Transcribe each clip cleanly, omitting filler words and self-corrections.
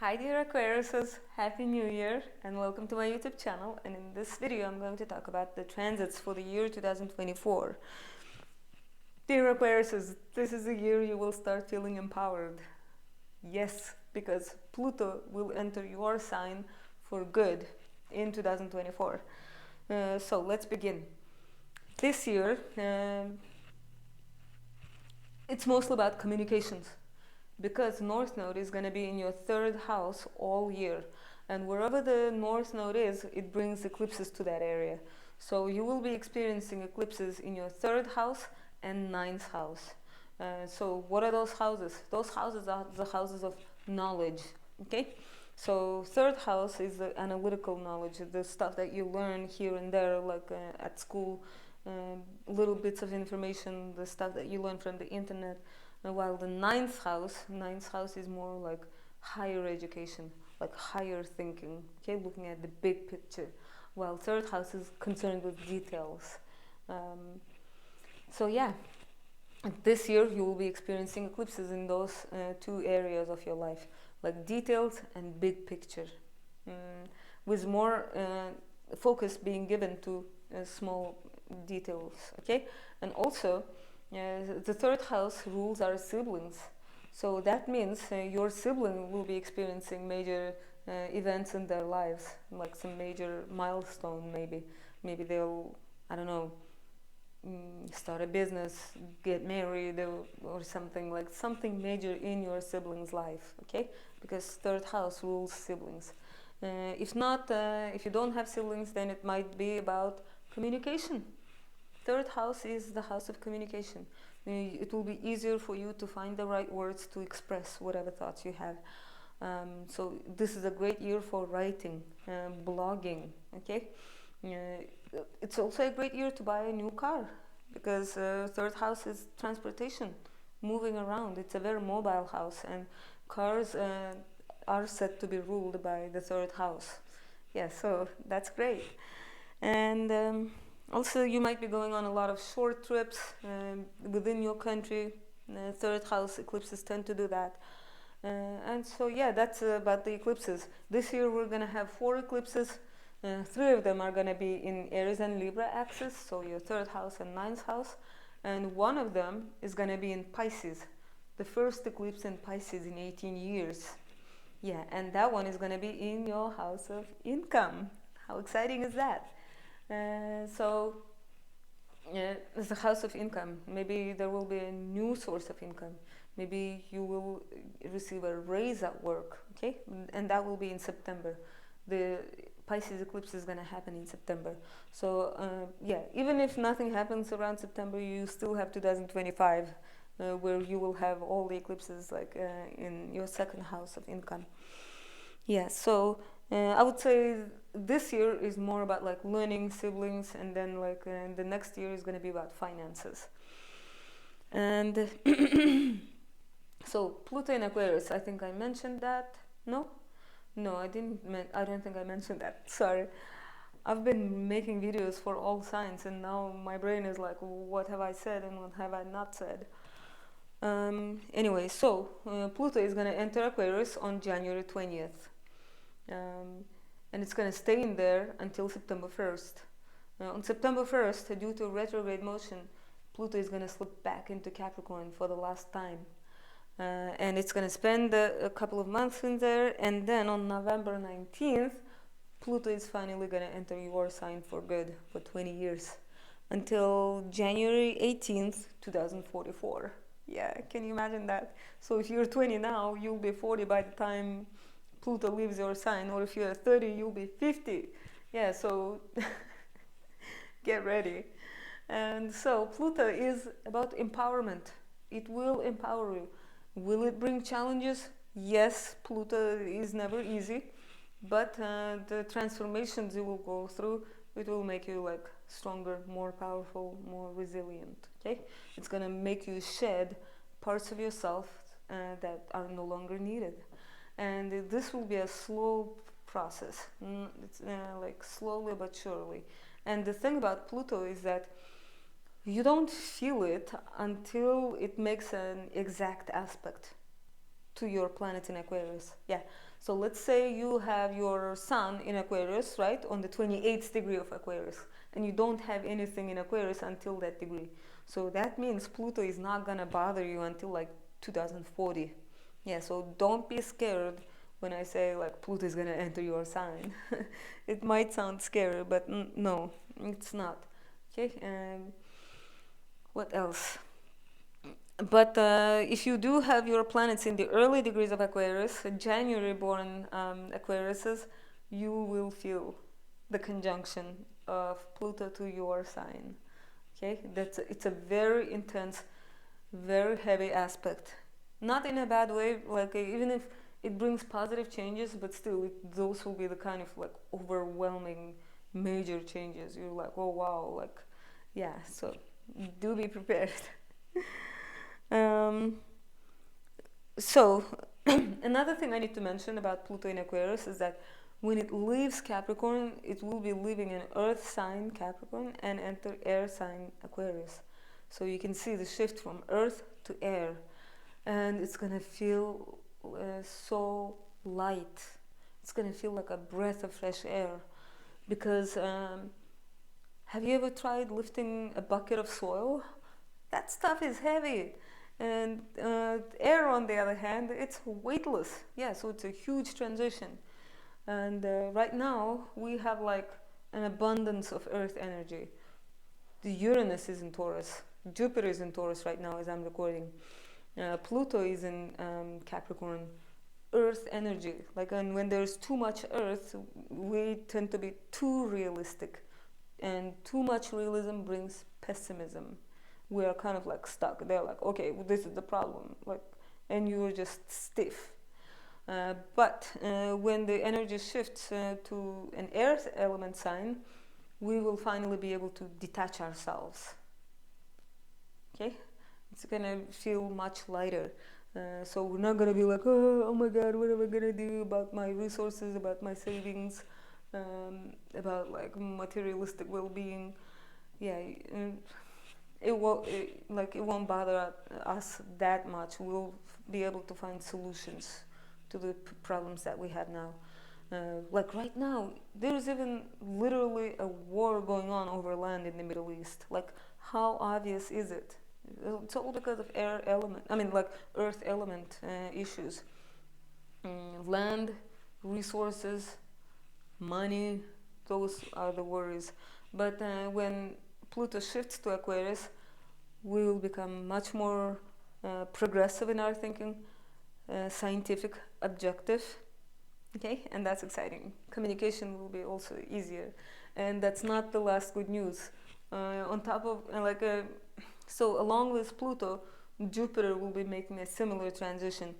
Hi dear Aquariuses, Happy New Year and welcome to my YouTube channel, and in this video I'm going to talk about the transits for the year 2024. Dear Aquariuses, this is the year you will start feeling empowered. Yes, because Pluto will enter your sign for good in 2024. So let's begin. This year, it's mostly about communications, because North Node is going to be in your third house all year, and wherever the North Node is, it brings eclipses to that area. So you will be experiencing eclipses in your third house and ninth house. So what are those houses? Those houses are the houses of knowledge. Okay, so third house is the analytical knowledge, the stuff that you learn here and there, like at school, little bits of information, the stuff that you learn from the internet. While the ninth house is more like higher education, like higher thinking, okay, looking at the big picture, while third house is concerned with details. So yeah, this year you will be experiencing eclipses in those two areas of your life, like details and big picture, with more focus being given to small details, okay? And also, the third house rules our siblings. So that means your sibling will be experiencing major events in their lives, like some major milestone maybe. Maybe they'll, I don't know, start a business, get married, or something, like something major in your sibling's life, okay? Because third house rules siblings. If not, if you don't have siblings, then it might be about communication. Third house is the house of communication. It will be easier for you to find the right words to express whatever thoughts you have. So this is a great year for writing, blogging, okay? It's also a great year to buy a new car, because third house is transportation, moving around. It's a very mobile house, and cars are said to be ruled by the third house. Yeah, so that's great. And also, you might be going on a lot of short trips within your country. Third house eclipses tend to do that. And so, yeah, that's about the eclipses. This year we're going to have 4 eclipses. 3 of them are going to be in Aries and Libra axis, so your third house and ninth house. And one of them is going to be in Pisces. The first eclipse in Pisces in 18 years. Yeah, and that one is going to be in your house of income. How exciting is that? So it's the house of income. Maybe there will be a new source of income. Maybe you will receive a raise at work, okay? And that will be in September. The Pisces eclipse is going to happen in September. So yeah, even if nothing happens around September, you still have 2025, where you will have all the eclipses like in your second house of income. Yeah, so I would say this year is more about like learning, siblings, and then like the next year is going to be about finances. And so Pluto in Aquarius, I think I mentioned that. No, I didn't. I don't think I mentioned that. Sorry. I've been making videos for all signs, and now my brain is like, what have I said and what have I not said? Anyway, so Pluto is going to enter Aquarius on January 20th. And it's going to stay in there until September 1st. On September 1st, due to retrograde motion, Pluto is going to slip back into Capricorn for the last time. And it's going to spend a couple of months in there, and then on November 19th, Pluto is finally going to enter your sign for good for 20 years until January 18th, 2044. Yeah, can you imagine that? So if you're 20 now, you'll be 40 by the time Pluto leaves your sign, or if you're 30, you'll be 50. Yeah, so get ready. And so Pluto is about empowerment. It will empower you. Will it bring challenges? Yes, Pluto is never easy, but the transformations you will go through, it will make you like stronger, more powerful, more resilient. Okay, it's gonna make you shed parts of yourself that are no longer needed, and this will be a slow process. It's like slowly but surely. And the thing about Pluto is that you don't feel it until it makes an exact aspect. to your planet in Aquarius. Yeah. So let's say you have your sun in Aquarius, right, on the 28th degree of Aquarius, and you don't have anything in Aquarius until that degree. So that means Pluto is not gonna bother you until like 2040. Yeah, so don't be scared when I say like Pluto is gonna enter your sign. It might sound scary, but no, it's not. Okay, what else? But if you do have your planets in the early degrees of Aquarius, January born Aquariuses, you will feel the conjunction of Pluto to your sign. Okay, it's a very intense, very heavy aspect. Not in a bad way, like even if it brings positive changes, but still, those will be the kind of like overwhelming, major changes. You're like, oh wow, like, yeah. So do be prepared. Um, so, another thing I need to mention about Pluto in Aquarius is that when it leaves Capricorn, it will be leaving an Earth sign Capricorn and enter air sign Aquarius. So you can see the shift from Earth to air, and it's gonna feel so light. It's gonna feel like a breath of fresh air. Because have you ever tried lifting a bucket of soil? That stuff is heavy. And air, on the other hand, it's weightless. Yeah, so it's a huge transition. And right now, we have like an abundance of earth energy. The Uranus is in Taurus. Jupiter is in Taurus right now as I'm recording. Pluto is in Capricorn. Earth energy. Like, and when there's too much earth, we tend to be too realistic. And too much realism brings pessimism. We are kind of like stuck. They're like, okay, well, this is the problem, like, and you're just stiff. But when the energy shifts to an earth element sign, we will finally be able to detach ourselves. Okay, it's gonna feel much lighter. So we're not gonna be like, oh my God, what am I gonna do about my resources, about my savings, about like materialistic well-being. Yeah. It won't bother us that much. We'll be able to find solutions to the problems that we have now. Like right now, there's even literally a war going on over land in the Middle East. Like, how obvious is it? It's all because of earth element issues. Land, resources, money, those are the worries. But when Pluto shifts to Aquarius, we will become much more progressive in our thinking, scientific, objective. Okay, and that's exciting. Communication will be also easier, and that's not the last good news. On top of so along with Pluto, Jupiter will be making a similar transition.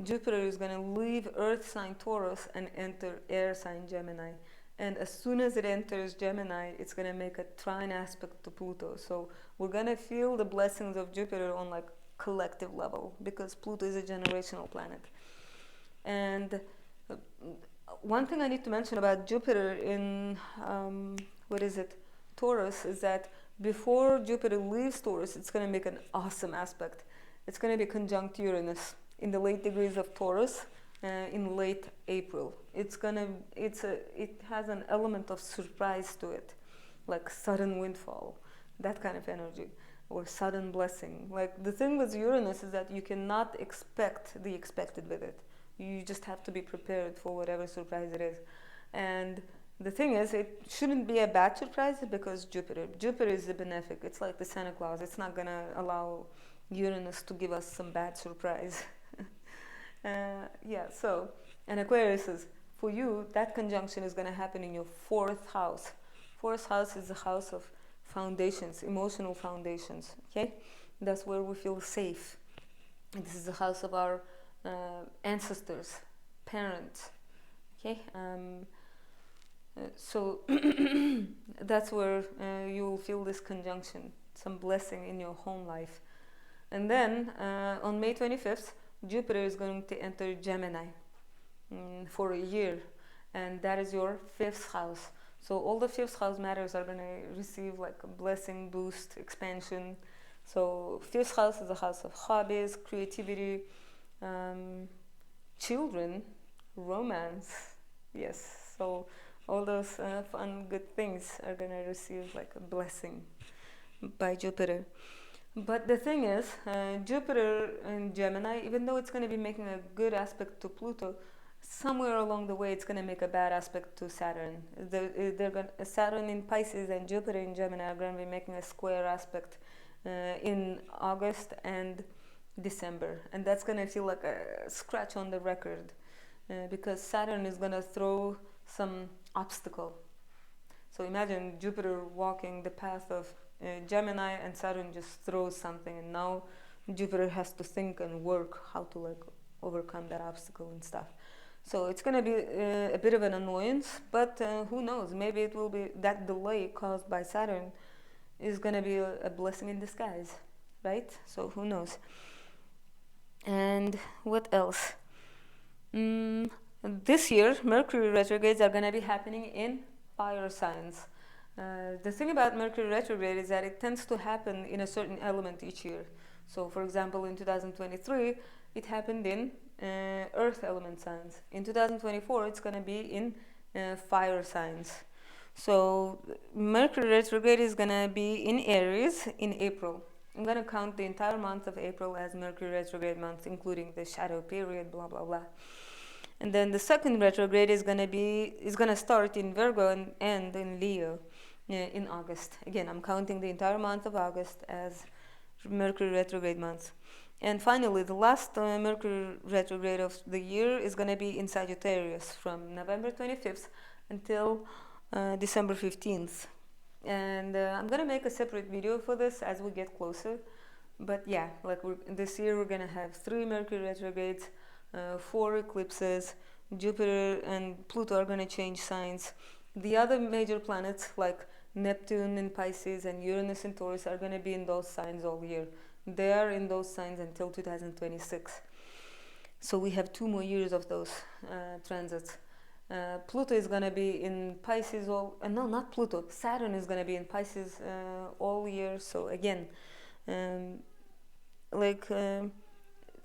Jupiter is going to leave Earth sign Taurus and enter air sign Gemini. And as soon as it enters Gemini, it's going to make a trine aspect to Pluto. So we're going to feel the blessings of Jupiter on like collective level, because Pluto is a generational planet. And one thing I need to mention about Jupiter in Taurus, is that before Jupiter leaves Taurus, it's going to make an awesome aspect. It's going to be conjunct Uranus in the late degrees of Taurus in late April. It has an element of surprise to it, like sudden windfall, that kind of energy, or sudden blessing. Like, the thing with Uranus is that you cannot expect the expected with it. You just have to be prepared for whatever surprise it is. And the thing is, it shouldn't be a bad surprise, because Jupiter is the benefic. It's like the Santa Claus. It's not gonna allow Uranus to give us some bad surprise. So, and Aquarius is, for you, that conjunction is going to happen in your fourth house. Fourth house is the house of foundations, emotional foundations. Okay, that's where we feel safe. And this is the house of our ancestors, parents. Okay, so that's where you will feel this conjunction, some blessing in your home life. And then on May 25th, Jupiter is going to enter Gemini for a year, and that is your fifth house. So all the fifth house matters are going to receive like a blessing, boost, expansion. So fifth house is a house of hobbies, creativity, children, romance. Yes, so all those fun, good things are gonna receive like a blessing by Jupiter. But the thing is, Jupiter and Gemini, even though it's going to be making a good aspect to Pluto, somewhere along the way it's going to make a bad aspect to Saturn. Saturn in Pisces and Jupiter in Gemini are going to be making a square aspect in August and December, and that's going to feel like a scratch on the record because Saturn is going to throw some obstacle. So imagine Jupiter walking the path of Gemini, and Saturn just throws something, and now Jupiter has to think and work how to like overcome that obstacle and stuff. So it's gonna be a bit of an annoyance, but who knows? Maybe it will be that delay caused by Saturn is gonna be a blessing in disguise, right? So who knows? And what else? This year, Mercury retrogrades are gonna be happening in fire signs. The thing about Mercury retrograde is that it tends to happen in a certain element each year. So, for example, in 2023, it happened in earth element signs. In 2024, it's going to be in fire signs. So, Mercury retrograde is going to be in Aries in April. I'm going to count the entire month of April as Mercury retrograde month, including the shadow period, blah, blah, blah. And then the second retrograde is going to start in Virgo and end in Leo in August. Again, I'm counting the entire month of August as Mercury retrograde month. And finally, the last Mercury retrograde of the year is going to be in Sagittarius from November 25th until December 15th. And I'm going to make a separate video for this as we get closer. But yeah, like this year we're going to have 3 Mercury retrogrades, 4 eclipses. Jupiter and Pluto are going to change signs. The other major planets like Neptune in Pisces and Uranus in Taurus are going to be in those signs all year. They are in those signs until 2026. So we have 2 more years of those transits. Pluto is going to be in Pisces no, not Pluto. Saturn is going to be in Pisces all year. So again, it's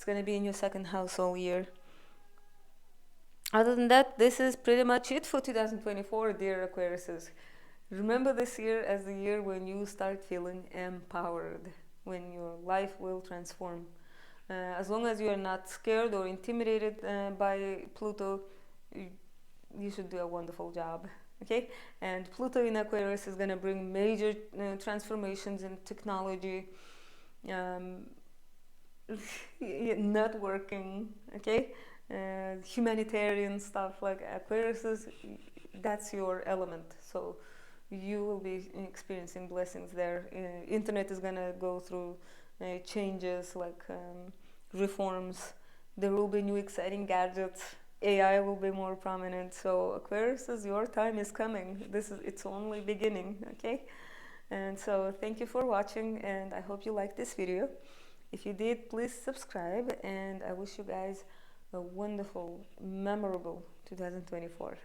going to be in your second house all year. Other than that, this is pretty much it for 2024, dear Aquariuses. Remember this year as the year when you start feeling empowered, when your life will transform. As long as you are not scared or intimidated by Pluto, you should do a wonderful job. Okay? And Pluto in Aquarius is going to bring major transformations in technology, networking, okay? Humanitarian stuff. Like Aquarius, that's your element. So you will be experiencing blessings there. Internet is going to go through changes like reforms. There will be new exciting gadgets. AI will be more prominent. So Aquarius, your time is coming. It's only beginning, okay? And so thank you for watching, and I hope you liked this video. If you did, please subscribe, and I wish you guys a wonderful, memorable 2024.